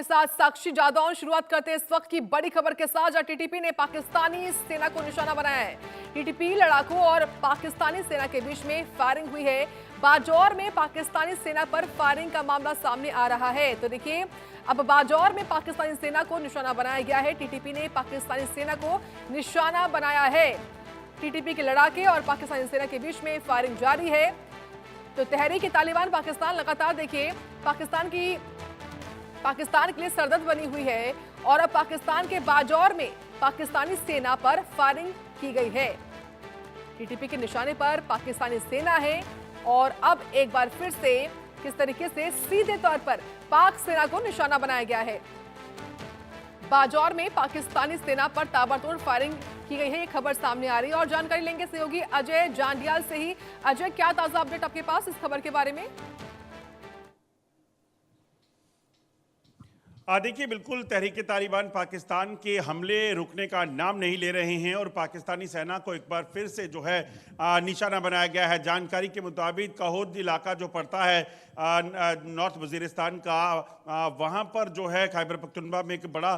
साथ साक्षी जादौन। शुरुआत करते हैं इस वक्त की बड़ी खबर के साथ, जहां टीटीपी ने पाकिस्तानी सेना को निशाना बनाया है। टीटीपी लड़ाकों और पाकिस्तानी सेना के बीच में फायरिंग हुई है। बाजौर में पाकिस्तानी सेना पर फायरिंग का मामला सामने आ रहा है। तो देखिए, अब बाजौर में पाकिस्तानी सेना को निशाना बनाया गया है। टीटीपी ने पाकिस्तानी सेना को निशाना बनाया है। टीटीपी के लड़ाके और पाकिस्तानी सेना के बीच में फायरिंग जारी है। तो तहरीक-ए-तालिबान पाकिस्तान लगातार देखिए पाकिस्तान के लिए सरदर्द बनी हुई है और अब पाकिस्तान के बाजौर में पाकिस्तानी सेना पर फायरिंग की गई है। टीटीपी के निशाने पर पाकिस्तानी सेना है और अब एक बार फिर से किस तरीके से सीधे तौर पर पाक सेना को निशाना बनाया गया है। बाजौर में पाकिस्तानी सेना पर ताबड़तोड़ फायरिंग की गई है, ये खबर सामने आ रही है और जानकारी लेंगे सहयोगी अजय जांडियाल से ही। अजय, क्या ताजा अपडेट आपके पास इस खबर के बारे में? देखिए, बिल्कुल तहरीक-ए-तालिबान पाकिस्तान के हमले रुकने का नाम नहीं ले रहे हैं और पाकिस्तानी सेना को एक बार फिर से जो है निशाना बनाया गया है। जानकारी के मुताबिक कहोद इलाका जो पड़ता है नॉर्थ वजीरिस्तान का, वहाँ पर जो है खैबर पख्तूनख्वा में एक बड़ा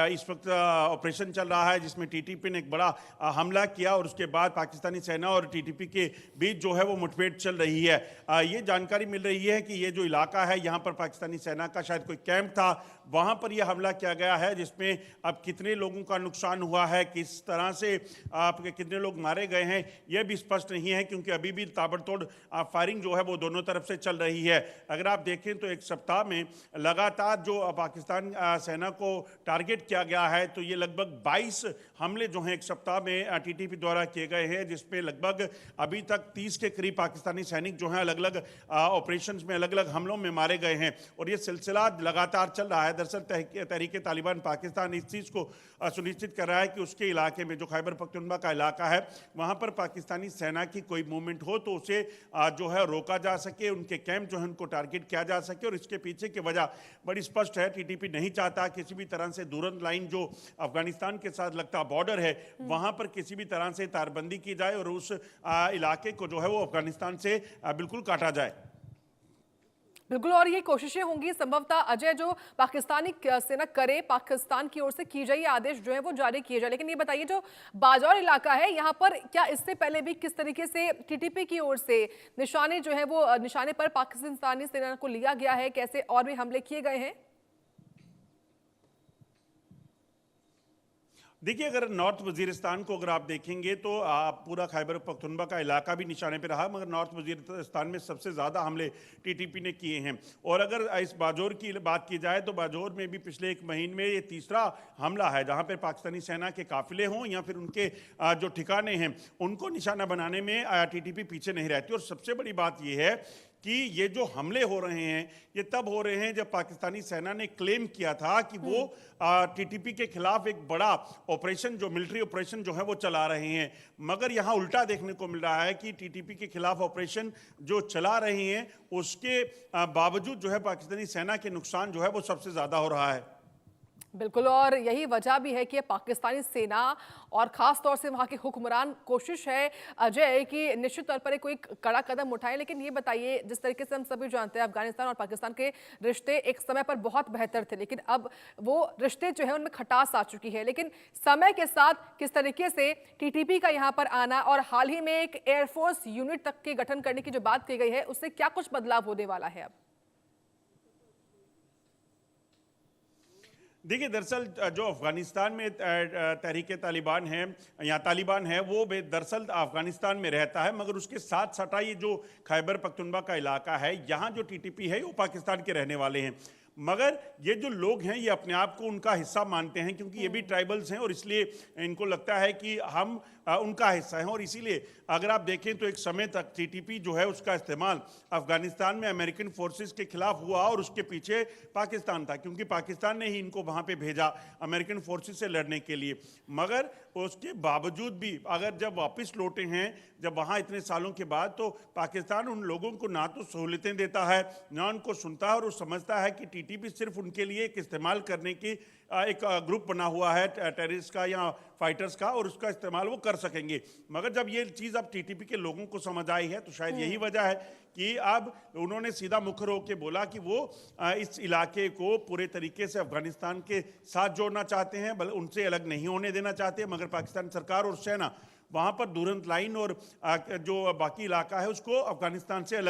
इस वक्त ऑपरेशन चल रहा है, जिसमें टीटीपी ने एक बड़ा हमला किया और उसके बाद पाकिस्तानी सेना और टीटीपी के बीच जो है वो मुठभेड़ चल रही है। ये जानकारी मिल रही है कि ये जो इलाका है, यहाँ पर पाकिस्तानी सेना का शायद कोई कैंप था, वहाँ पर यह हमला किया गया है, जिसमें अब कितने लोगों का नुकसान हुआ है, किस तरह से आपके कितने लोग मारे गए हैं, यह भी स्पष्ट नहीं है, क्योंकि अभी भी ताबड़तोड़ फायरिंग जो है वो दोनों तरफ से चल रही है। अगर आप देखें तो एक सप्ताह में लगातार जो पाकिस्तान सेना को टारगेट किया गया है, तो ये लगभग 22 हमले जो हैं एक सप्ताह में टीटीपी द्वारा किए गए हैं, जिसमें लगभग अभी तक 30 के करीब पाकिस्तानी सैनिक जो हैं अलग अलग ऑपरेशंस में अलग अलग हमलों में मारे गए हैं और ये सिलसिला लगातार चल रहा है। दरअसल तहरीक-ए-तालिबान पाकिस्तान इस चीज़ को सुनिश्चित कर रहा है कि उसके इलाके में जो खैबर पख्तूनख्वा का इलाका है, वहाँ पर पाकिस्तानी सेना की कोई मूवमेंट हो तो उसे जो है रोका जा सके, उनके कैंप जो है उनको टारगेट किया जा सके। और इसके पीछे की वजह बड़ी स्पष्ट है, टीटीपी नहीं चाहता किसी भी तरह से दूरंत लाइन जो अफगानिस्तान के साथ लगता बॉर्डर है, वहाँ पर किसी भी तरह से तारबंदी की जाए और उस इलाके को जो है वो अफगानिस्तान से बिल्कुल काटा जाए। बिल्कुल, और ये कोशिशें होंगी संभवतः अजय जो पाकिस्तानी सेना करे, पाकिस्तान की ओर से की जाए, आदेश जो है वो जारी किए जाए। लेकिन ये बताइए, जो बाजौर इलाका है, यहाँ पर क्या इससे पहले भी किस तरीके से टीटीपी की ओर से निशाने जो है वो निशाने पर पाकिस्तानी सेना को लिया गया है, कैसे और भी हमले किए गए हैं? देखिए, अगर नॉर्थ वजीरिस्तान को अगर आप देखेंगे तो पूरा खैबर पख्तूनख्वा का इलाका भी निशाने पे रहा, मगर नॉर्थ वजीरिस्तान में सबसे ज़्यादा हमले टीटीपी ने किए हैं। और अगर इस बाजौर की बात की जाए तो बाजौर में भी पिछले एक महीने में ये तीसरा हमला है, जहाँ पर पाकिस्तानी सेना के काफिले हों या फिर उनके जो ठिकाने हैं उनको निशाना बनाने में टीटीपी पीछे नहीं रहती। और सबसे बड़ी बात यह है कि ये जो हमले हो रहे हैं ये तब हो रहे हैं जब पाकिस्तानी सेना ने क्लेम किया था कि वो टीटीपी के खिलाफ एक बड़ा ऑपरेशन, जो मिलिट्री ऑपरेशन जो है वो चला रहे हैं। मगर यहाँ उल्टा देखने को मिल रहा है कि टीटीपी के खिलाफ ऑपरेशन जो चला रहे हैं उसके बावजूद जो है पाकिस्तानी सेना के नुकसान जो है वो सबसे ज़्यादा हो रहा है। बिल्कुल, और यही वजह भी है कि पाकिस्तानी सेना और ख़ास तौर से वहाँ के हुक्मरान कोशिश है अजय कि निश्चित तौर पर कोई कड़ा कदम उठाए। लेकिन ये बताइए, जिस तरीके से हम सभी जानते हैं अफगानिस्तान और पाकिस्तान के रिश्ते एक समय पर बहुत बेहतर थे, लेकिन अब वो रिश्ते जो है उनमें खटास आ चुकी है। लेकिन समय के साथ किस तरीके से टीटीपी का यहाँ पर आना और हाल ही में एक एयरफोर्स यूनिट तक के गठन करने की जो बात की गई है, उससे क्या कुछ बदलाव होने वाला है अब? देखिए, दरअसल जो अफगानिस्तान में तहरीक-ए-तालिबान है या तालिबान है, वो दरअसल अफगानिस्तान में रहता है, मगर उसके साथ सटा ये जो खैबर पख्तूनख्वा का इलाका है, यहाँ जो टीटीपी है वो पाकिस्तान के रहने वाले हैं। मगर ये जो लोग हैं ये अपने आप को उनका हिस्सा मानते हैं, क्योंकि ये भी ट्राइबल्स हैं और इसलिए इनको लगता है कि हम उनका हिस्सा हैं। और इसीलिए अगर आप देखें तो एक समय तक टीटीपी जो है उसका इस्तेमाल अफगानिस्तान में अमेरिकन फोर्सेस के खिलाफ हुआ और उसके पीछे पाकिस्तान था, क्योंकि पाकिस्तान ने ही इनको वहाँ पे भेजा अमेरिकन फोर्सेस से लड़ने के लिए। मगर उसके बावजूद भी अगर जब वापस लौटे हैं, जब वहाँ इतने सालों के बाद, तो पाकिस्तान उन लोगों को ना तो सहूलतें देता है, ना उनको सुनता है और वो समझता है कि टीटीपी सिर्फ उनके लिए एक इस्तेमाल करने की एक ग्रुप बना हुआ है टेररिस्ट का या फाइटर्स का, और उसका इस्तेमाल वो कर सकेंगे। मगर जब ये चीज़ अब टीटीपी के लोगों को समझ आई है तो शायद यही वजह है कि अब उन्होंने सीधा मुखर होकर बोला कि वो इस इलाके को पूरे तरीके से अफगानिस्तान के साथ जोड़ना चाहते हैं, बल्कि उनसे अलग नहीं होने देना चाहते। मगर पाकिस्तान सरकार और सेना वहाँ पर दुरंत लाइन और जो बाकी इलाका है उसको अफगानिस्तान से अलग